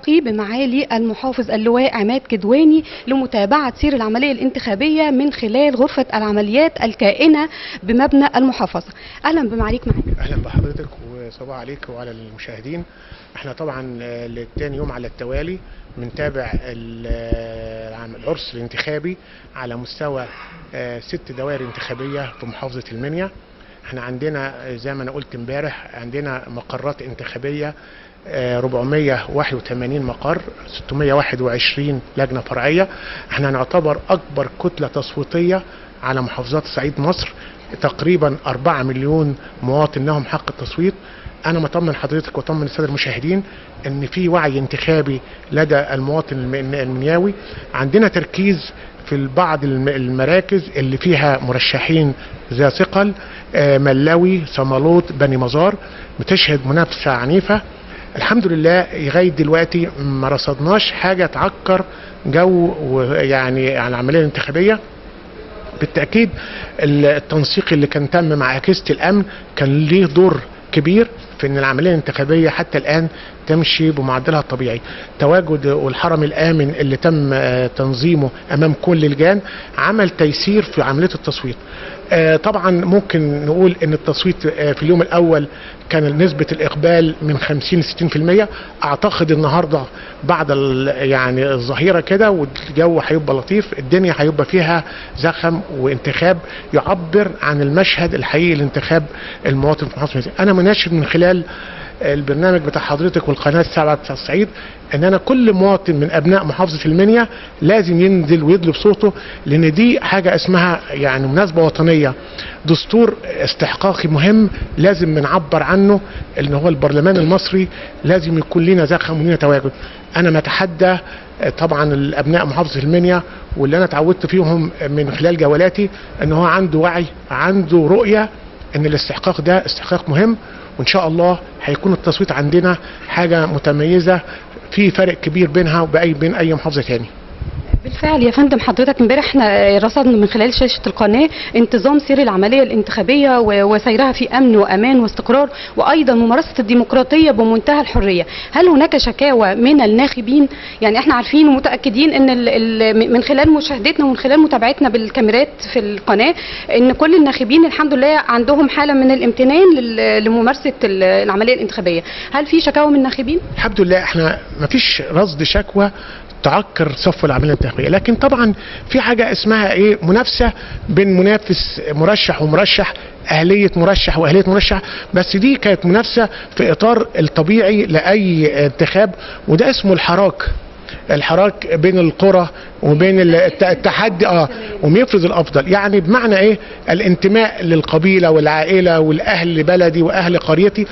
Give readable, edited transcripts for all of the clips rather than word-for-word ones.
نلتقي بمعالي المحافظ اللواء عماد كدواني لمتابعة سير العملية الانتخابية من خلال غرفة العمليات الكائنة بمبنى المحافظة. أهلا بمعاليك معانا. أهلا بحضرتك وصباح عليك وعلى المشاهدين. احنا طبعا للتاني يوم على التوالي بنتابع العرس الانتخابي على مستوى 6 دوائر انتخابية في محافظة المنيا. احنا عندنا زي ما انا قلت امبارح عندنا مقرات انتخابية 481 مقر، 621 لجنة فرعية. احنا نعتبر اكبر كتلة تصويتية على محافظات صعيد مصر، تقريبا 4 مليون مواطن لهم حق التصويت. انا مطمن حضرتك وطمن الساده المشاهدين ان في وعي انتخابي لدى المواطن المنياوي. عندنا تركيز في بعض المراكز اللي فيها مرشحين ذا ثقل، ملاوي، صمالوط، بني مزار، بتشهد منافسه عنيفه. الحمد لله لغايه دلوقتي ما رصدناش حاجه تعكر جو يعني على العمليه الانتخابيه. بالتاكيد التنسيق اللي كان تم مع اجهزه الامن كان ليه دور كبير في ان العمليه الانتخابيه حتى الان تمشي بمعدلها الطبيعي. تواجد والحرم الامن اللي تم تنظيمه امام كل اللجان عمل تيسير في عمليه التصويت. طبعا ممكن نقول ان التصويت في اليوم الاول كان نسبه الاقبال من 50 ل 60%. اعتقد النهارده بعد يعني الظهيره كده والجو هيبقى لطيف، الدنيا هيبقى فيها زخم وانتخاب يعبر عن المشهد الحقيقي لانتخاب المواطن في محافظه. انا مناشد من خلال البرنامج بتاع حضرتك والقناه 7 بتاع الصعيد ان انا كل مواطن من ابناء محافظه المنيا لازم ينزل ويطلب صوته، لان دي حاجه اسمها يعني مناسبه وطنيه، دستور استحقاقي مهم لازم بنعبر عنه، اللي هو البرلمان المصري لازم يكون لنا زخم ولنا تواجد. انا متحدى طبعا الابناء محافظه المنيا واللي انا اتعودت فيهم من خلال جولاتي ان هو عنده وعي، عنده رؤيه ان الاستحقاق ده استحقاق مهم، وان شاء الله هيكون التصويت عندنا حاجه متميزه في فرق كبير بينها وبين اي محافظه تاني. بالفعل يا فندم، حضرتك امبارح احنا رصدنا من خلال شاشه القناه انتظام سير العمليه الانتخابيه وسيرها في امن وامان واستقرار، وايضا ممارسه الديمقراطيه بمنتهى الحريه. هل هناك شكاوى من الناخبين؟ يعني احنا عارفين ومتاكدين ان من خلال مشاهدتنا ومن خلال متابعتنا بالكاميرات في القناه ان كل الناخبين الحمد لله عندهم حاله من الامتنان لممارسه العمليه الانتخابيه. هل في شكاوى من الناخبين؟ الحمد لله احنا ما فيش رصد شكوى تعكر صف العمليه الانتخابيه، لكن طبعا في حاجه اسمها ايه، منافسه بين منافس مرشح ومرشح، اهليه مرشح واهليه مرشح، بس دي كانت منافسه في اطار الطبيعي لاي انتخاب، وده اسمه الحراك بين القرى وبين التحدي وميفرض الافضل. يعني بمعنى ايه، الانتماء للقبيله والعائله والاهل بلدي واهل قريتي،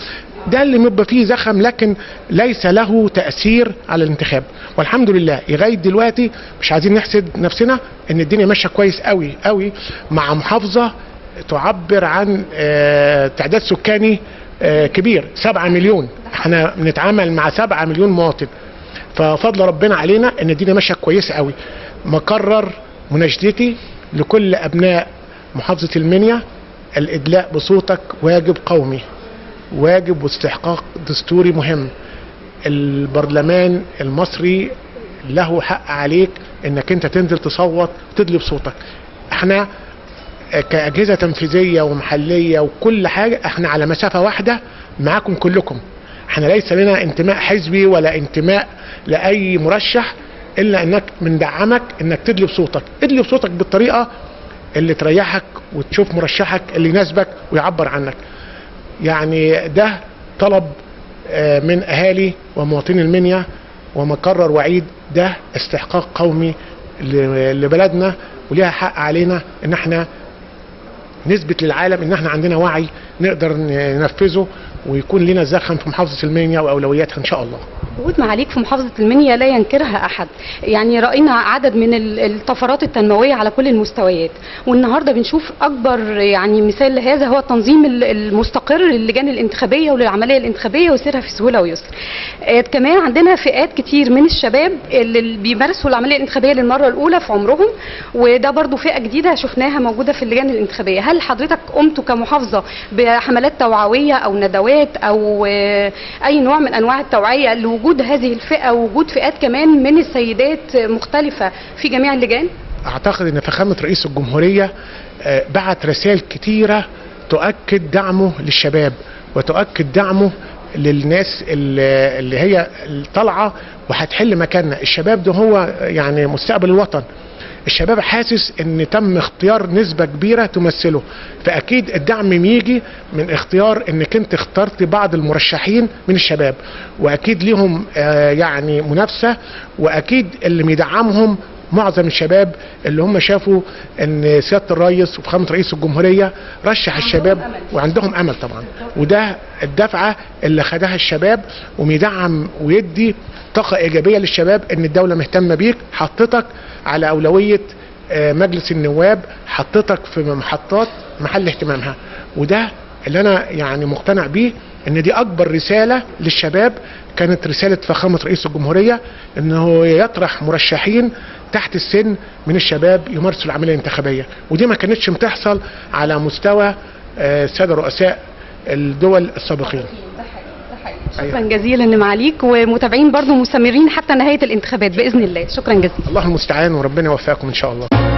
ده اللي بيبقى فيه زخم لكن ليس له تأثير على الانتخاب. والحمد لله لغاية دلوقتي مش عايزين نحسد نفسنا ان الدنيا ماشية كويس قوي قوي مع محافظة تعبر عن تعداد سكاني كبير 7 مليون. احنا بنتعامل مع 7 مليون مواطن، ففضل ربنا علينا ان الدنيا ماشية كويس قوي. مكرر مناشدتي لكل ابناء محافظة المنيا، الادلاء بصوتك واجب قومي، واجب واستحقاق دستوري مهم. البرلمان المصري له حق عليك انك انت تنزل تصوت وتدلي بصوتك. احنا كأجهزة تنفيذية ومحلية وكل حاجة احنا على مسافة واحدة معاكم كلكم. احنا ليس لنا انتماء حزبي ولا انتماء لأي مرشح، الا انك بندعمك انك تدلي بصوتك، ادلي بصوتك بالطريقة اللي تريحك وتشوف مرشحك اللي يناسبك ويعبر عنك. يعني ده طلب من اهالي ومواطني المنيا، ومكرر وعيد ده استحقاق قومي لبلدنا، وليها حق علينا ان احنا نثبت للعالم ان احنا عندنا وعي نقدر ننفذه ويكون لنا زخم في محافظه المنيا واولوياتها ان شاء الله. وجود معاليك في محافظة المنيا لا ينكرها أحد. يعني رأينا عدد من الطفرات التنموية على كل المستويات، والنهاردة بنشوف أكبر يعني مثال لهذا هو التنظيم المستقر للجان الانتخابية وللعملية الانتخابية وسيرها في سهولة ويسر. كمان عندنا فئات كتير من الشباب اللي بيمارسوا العملية الانتخابية للمرة الأولى في عمرهم، وده برضو فئة جديدة شفناها موجودة في اللجان الانتخابية. هل حضرتك قمتوا كمحافظة بحملات توعوية أو ندوات أو أي نوع من أنواع التوعية لوجود وجود هذه الفئه ووجود فئات كمان من السيدات مختلفه في جميع اللجان؟ اعتقد ان فخامه رئيس الجمهوريه بعت رسائل كتيره تؤكد دعمه للشباب وتؤكد دعمه للناس اللي هي طالعه وهتحل مكاننا. الشباب ده هو يعني مستقبل الوطن. الشباب حاسس ان تم اختيار نسبة كبيرة تمثله، فاكيد الدعم يجي من اختيار انك انت اخترت بعض المرشحين من الشباب، واكيد ليهم يعني منافسة، واكيد اللي بيدعمهم معظم الشباب اللي هم شافوا ان سيادة الرئيس وفخامة رئيس الجمهورية رشح الشباب وعندهم امل طبعا، وده الدفعة اللي خدها الشباب، وبيدعم ويدي طاقة ايجابية للشباب ان الدولة مهتمة بيك، حطتك على اولوية مجلس النواب، حطتك في محطات محل اهتمامها، وده اللي انا يعني مقتنع بيه ان دي اكبر رسالة للشباب. كانت رسالة فخامة رئيس الجمهورية انه يطرح مرشحين تحت السن من الشباب يمارسوا العملية الانتخابية، ودي ما كانتش بتحصل على مستوى سادة رؤساء الدول السابقين. شكرا جزيلا معاليك، ومتابعين برضو مستمرين حتى نهاية الانتخابات بإذن الله. شكرا جزيلا. الله المستعان وربنا يوفقكم ان شاء الله.